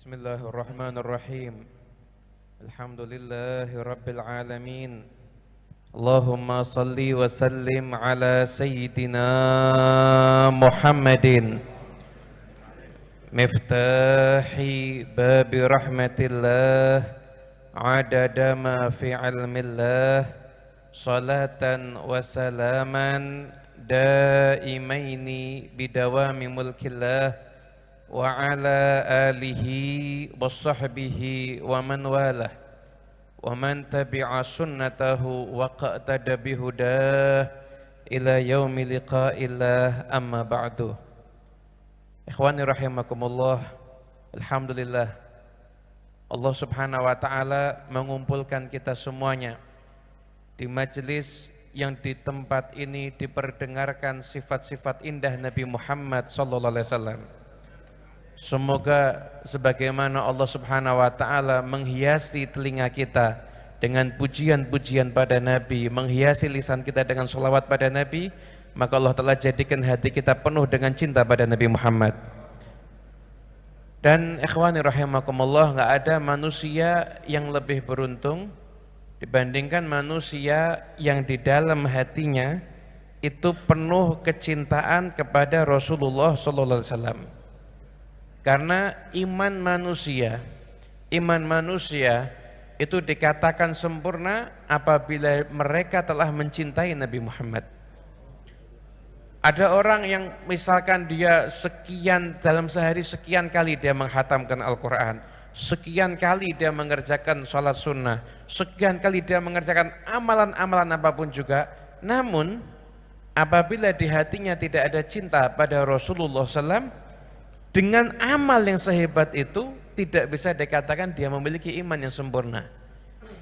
Bismillahirrahmanirrahim. Alhamdulillahi rabbil alamin. Allahumma salli wa sallim ala sayyidina Muhammadin miftahi babi rahmatillah adada ma fi ilmillah salatan wa salaman daimaini bidawami mulkillah wa ala alihi wa sahbihi wa man walah wa man tabi'a sunnatahu wa qa'tada bihudah ila yaumi liqa'illah amma ba'du. Ikhwani rahimakumullah, alhamdulillah Allah subhanahu wa ta'ala mengumpulkan kita semuanya di majelis yang di tempat ini diperdengarkan sifat-sifat indah Nabi Muhammad sallallahu alaihi wasallam. Semoga sebagaimana Allah subhanahu wa ta'ala menghiasi telinga kita dengan pujian-pujian pada Nabi, menghiasi lisan kita dengan sholawat pada Nabi, maka Allah telah jadikan hati kita penuh dengan cinta pada Nabi Muhammad. Dan ikhwani rahimakumullah, gak ada manusia yang lebih beruntung dibandingkan manusia yang di dalam hatinya itu penuh kecintaan kepada Rasulullah sallallahu alaihi wasallam. Karena iman manusia itu dikatakan sempurna apabila mereka telah mencintai Nabi Muhammad. Ada orang yang misalkan dia dalam sehari sekian kali dia menghatamkan Al-Quran, sekian kali dia mengerjakan sholat sunnah, sekian kali dia mengerjakan amalan-amalan apapun juga, namun apabila di hatinya tidak ada cinta pada Rasulullah SAW, dengan amal yang sehebat itu tidak bisa dikatakan dia memiliki iman yang sempurna.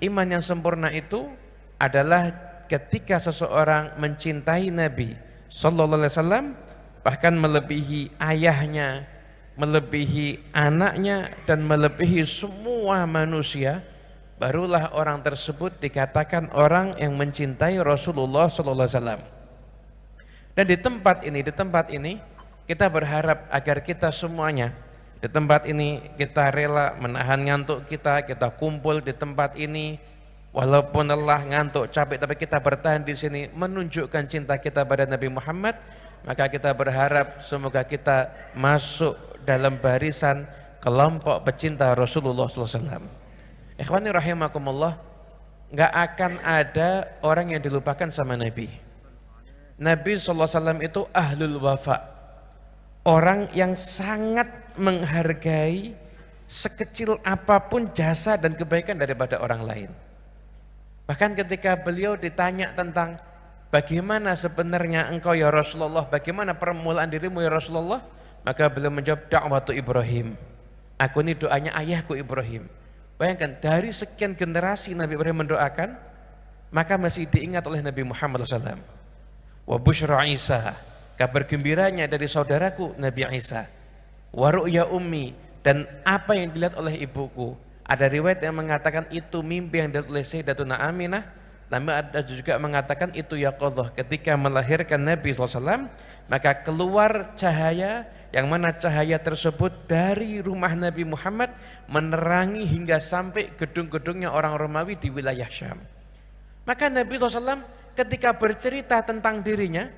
Iman yang sempurna itu adalah ketika seseorang mencintai Nabi sallallahu alaihi wasallam, bahkan melebihi ayahnya, melebihi anaknya, dan melebihi semua manusia, barulah orang tersebut dikatakan orang yang mencintai Rasulullah sallallahu alaihi wasallam. Dan di tempat ini kita berharap agar kita semuanya di tempat ini kita rela menahan ngantuk kita kumpul di tempat ini, walaupun lelah, ngantuk, capek, tapi kita bertahan di sini menunjukkan cinta kita pada Nabi Muhammad. Maka kita berharap semoga kita masuk dalam barisan kelompok pecinta Rasulullah SAW. Ikhwani rahimakumullah, nggak akan ada orang yang dilupakan sama Nabi. Nabi SAW itu ahlul wafa, orang yang sangat menghargai sekecil apapun jasa dan kebaikan daripada orang lain. Bahkan ketika beliau ditanya tentang bagaimana sebenarnya engkau ya Rasulullah, bagaimana permulaan dirimu ya Rasulullah, maka beliau menjawab da'watu Ibrahim. Aku ini doanya ayahku Ibrahim. Bayangkan dari sekian generasi Nabi Ibrahim mendoakan, maka masih diingat oleh Nabi Muhammad SAW. Wa busyra Isa, kabar gembiranya dari saudaraku Nabi Isa. Wa ru'ya ummi, dan apa yang dilihat oleh ibuku. Ada riwayat yang mengatakan itu mimpi yang dilihat oleh Sayyidatuna Aminah. Namun ada juga mengatakan itu yaqadhah, ketika melahirkan Nabi SAW, maka keluar cahaya, yang mana cahaya tersebut dari rumah Nabi Muhammad menerangi hingga sampai gedung-gedungnya orang Romawi di wilayah Syam. Maka Nabi SAW ketika bercerita tentang dirinya,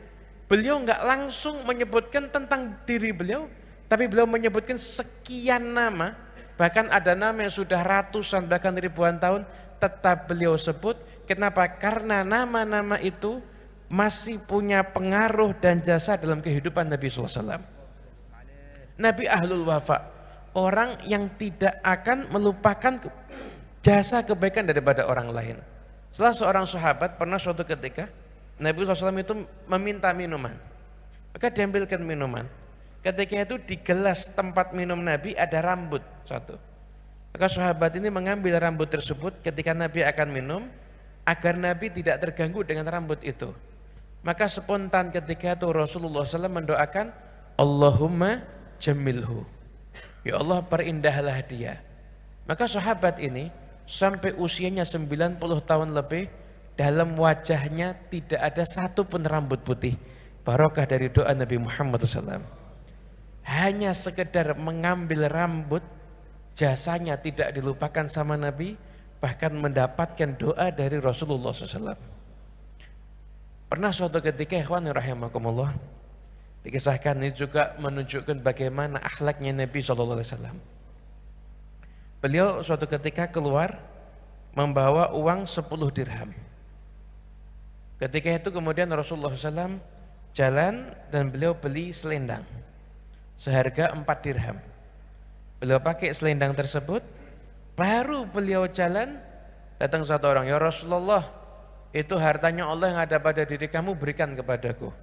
beliau enggak langsung menyebutkan tentang diri beliau, tapi beliau menyebutkan sekian nama, bahkan ada nama yang sudah ratusan bahkan ribuan tahun tetap beliau sebut. Kenapa? Karena nama-nama itu masih punya pengaruh dan jasa dalam kehidupan Nabi SAW. Nabi ahlul wafa, orang yang tidak akan melupakan jasa kebaikan daripada orang lain. Salah seorang sahabat pernah suatu ketika Nabi SAW itu meminta minuman, maka diambilkan minuman. Ketika itu di gelas tempat minum Nabi ada rambut satu. Maka sahabat ini mengambil rambut tersebut ketika Nabi akan minum, agar Nabi tidak terganggu dengan rambut itu. Maka spontan ketika itu Rasulullah SAW mendoakan, Allahumma jamilhu, ya Allah perindahlah dia. Maka sahabat ini sampai usianya 90 tahun lebih, dalam wajahnya tidak ada satu pun rambut putih. Barokah dari doa Nabi Muhammad SAW. Hanya sekedar mengambil rambut jasanya tidak dilupakan sama Nabi, bahkan mendapatkan doa dari Rasulullah SAW. Pernah suatu ketika, ikhwan rahimakumullah, dikisahkan ini juga menunjukkan bagaimana akhlaknya Nabi SAW. Beliau suatu ketika keluar membawa uang 10 dirham. Ketika itu kemudian Rasulullah SAW jalan dan beliau beli selendang seharga 4 dirham. Beliau pakai selendang tersebut, baru beliau jalan, datang satu orang, ya Rasulullah, itu hartanya Allah yang ada pada diri kamu, berikan kepadaku.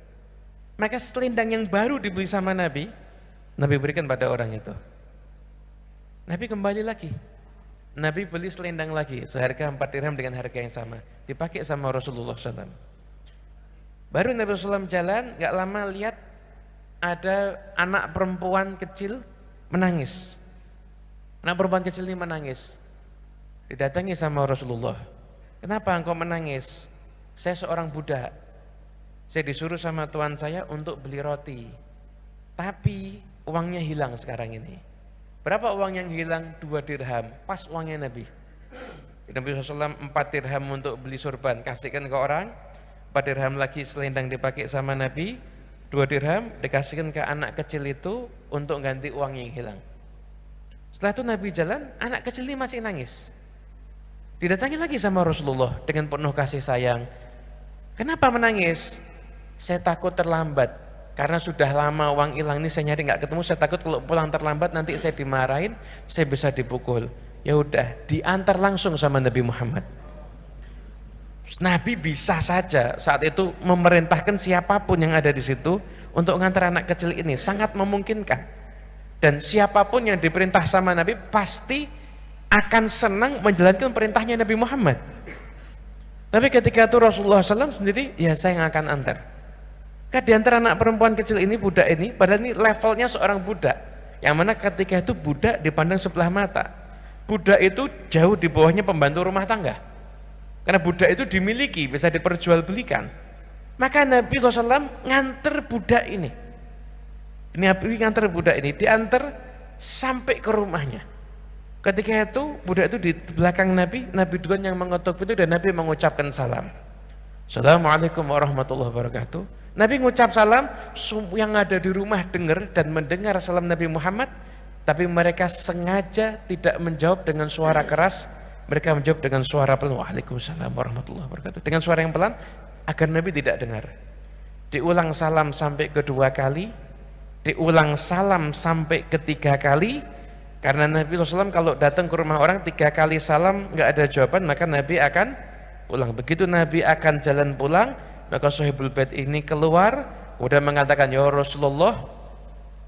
Maka selendang yang baru dibeli sama Nabi, Nabi berikan pada orang itu. Nabi kembali lagi, Nabi beli selendang lagi seharga 4 dirham dengan harga yang sama, dipakai sama Rasulullah SAW. Baru Nabi SAW jalan, gak lama lihat ada anak perempuan kecil menangis. Anak perempuan kecil ini menangis. Didatangi sama Rasulullah. Kenapa engkau menangis? Saya seorang budak. Saya disuruh sama tuan saya untuk beli roti. Tapi uangnya hilang sekarang ini. Berapa uang yang hilang? 2 dirham. Pas uangnya Nabi. Nabi SAW 4 dirham untuk beli sorban, kasihkan ke orang. 4 dirham lagi selendang dipakai sama Nabi. 2 dirham dikasihkan ke anak kecil itu untuk ganti uang yang hilang. Setelah itu Nabi jalan, anak kecil ini masih nangis. Didatangi lagi sama Rasulullah dengan penuh kasih sayang. Kenapa menangis? Saya takut terlambat, karena sudah lama uang hilang ini saya nyari nggak ketemu. Saya takut kalau pulang terlambat nanti saya dimarahin, saya bisa dipukul. Ya udah, diantar langsung sama Nabi Muhammad. Nabi bisa saja saat itu memerintahkan siapapun yang ada di situ untuk mengantar anak kecil ini, sangat memungkinkan. Dan siapapun yang diperintah sama Nabi pasti akan senang menjalankan perintahnya Nabi Muhammad. Tapi ketika itu Rasulullah SAW sendiri, ya saya yang akan antar. Kan di antara anak perempuan kecil ini, budak ini, padahal ini levelnya seorang budak, yang mana ketika itu budak dipandang sebelah mata. Budak itu jauh di bawahnya pembantu rumah tangga, karena budak itu dimiliki, bisa diperjualbelikan. Maka Nabi SAW nganter budak ini. Nabi nganter budak ini, diantar sampai ke rumahnya. Ketika itu budak itu di belakang Nabi, Nabi duluan yang mengetuk pintu dan Nabi mengucapkan salam. Assalamualaikum warahmatullahi wabarakatuh. Nabi mengucap salam, yang ada di rumah dengar dan mendengar salam Nabi Muhammad, tapi mereka sengaja tidak menjawab dengan suara keras, mereka menjawab dengan suara pelan. Waalaikumsalam warahmatullahi wabarakatuh. Dengan suara yang pelan agar Nabi tidak dengar. Diulang salam sampai kedua kali, diulang salam sampai ketiga kali, karena Nabi SAW kalau datang ke rumah orang 3 kali salam nggak ada jawaban, maka Nabi akan pulang. Begitu Nabi akan jalan pulang, maka Sahibul Bait ini keluar, udah mengatakan, ya Rasulullah,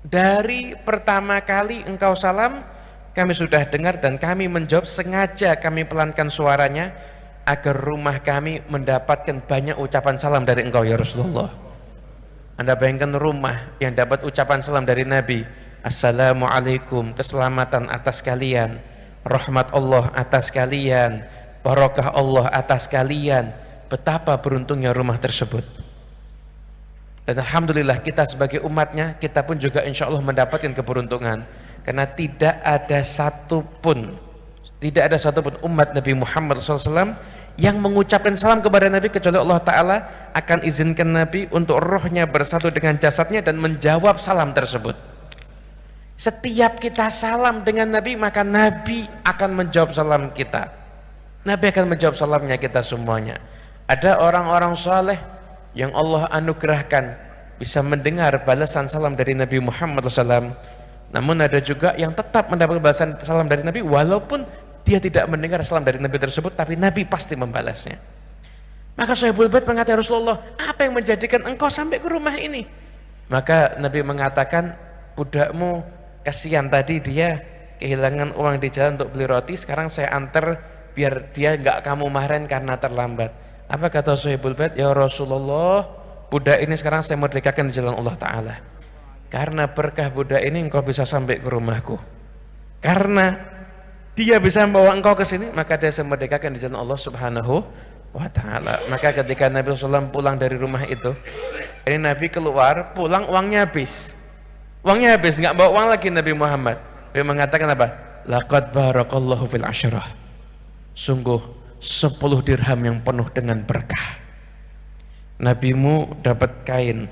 dari pertama kali engkau salam kami sudah dengar dan kami menjawab, sengaja kami pelankan suaranya agar rumah kami mendapatkan banyak ucapan salam dari engkau ya Rasulullah. Anda bayangkan rumah yang dapat ucapan salam dari Nabi, Assalamualaikum, keselamatan atas kalian, rahmat Allah atas kalian, barakah Allah atas kalian. Betapa beruntungnya rumah tersebut. Dan alhamdulillah kita sebagai umatnya, kita pun juga insya Allah mendapatkan keberuntungan, karena tidak ada satupun umat Nabi Muhammad SAW yang mengucapkan salam kepada Nabi kecuali Allah Ta'ala akan izinkan Nabi untuk rohnya bersatu dengan jasadnya dan menjawab salam tersebut. Setiap kita salam dengan Nabi, maka Nabi akan menjawab salam kita. Nabi akan menjawab salamnya kita semuanya. Ada orang-orang saleh yang Allah anugerahkan bisa mendengar balasan salam dari Nabi Muhammad SAW. Namun ada juga yang tetap mendapat balasan salam dari Nabi walaupun dia tidak mendengar salam dari Nabi tersebut, tapi Nabi pasti membalasnya. Maka Sahibul Bait mengatakan, Rasulullah, apa yang menjadikan engkau sampai ke rumah ini? Maka Nabi mengatakan, budakmu kasihan, tadi dia kehilangan uang di jalan untuk beli roti, sekarang saya antar biar dia enggak kamu marahin karena terlambat. Apa kata Sahibul Bait? Ya Rasulullah, budak ini sekarang saya merdekakan di jalan Allah Ta'ala. Karena berkah budak ini engkau bisa sampai ke rumahku. Karena dia bisa membawa engkau ke sini, maka dia saya merdekakan di jalan Allah Subhanahu wa Ta'ala. Maka ketika Nabi SAW pulang dari rumah itu, ini Nabi keluar, pulang uangnya habis. Uangnya habis, nggak bawa uang lagi Nabi Muhammad. Dia mengatakan apa? laqad barakallahu fil asyrah. Sungguh 10 dirham yang penuh dengan berkah. Nabimu dapat kain,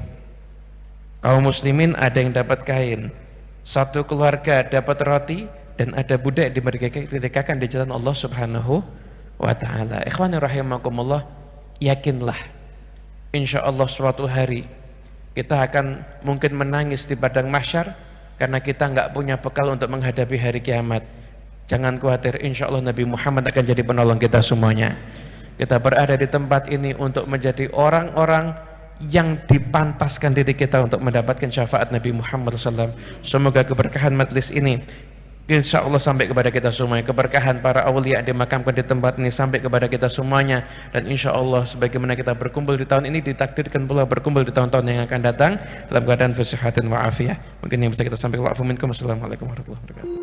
kaum muslimin ada yang dapat kain, satu keluarga dapat roti, dan ada budak dimerdekakan di jalan Allah Subhanahu wa ta'ala. Ikhwani rahimakumullah, yakinlah insya Allah suatu hari kita akan mungkin menangis di padang mahsyar karena kita nggak punya bekal untuk menghadapi hari kiamat. Jangan khawatir, insya Allah Nabi Muhammad akan jadi penolong kita semuanya. Kita berada di tempat ini untuk menjadi orang-orang yang dipantaskan diri kita untuk mendapatkan syafaat Nabi Muhammad SAW. Semoga keberkahan majlis ini insya Allah sampai kepada kita semuanya. Keberkahan para awliya yang dimakamkan di tempat ini sampai kepada kita semuanya. Dan insya Allah sebagaimana kita berkumpul di tahun ini, ditakdirkan pula berkumpul di tahun-tahun yang akan datang dalam keadaan fasihatin wa afiyah. Mungkin yang bisa kita sampaikan. Assalamualaikum warahmatullahi wabarakatuh.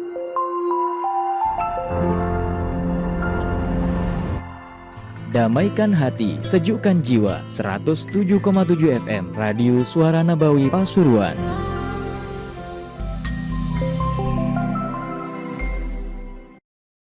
Damaikan hati, sejukkan jiwa. 107,7 FM Radio Suara Nabawi Pasuruan.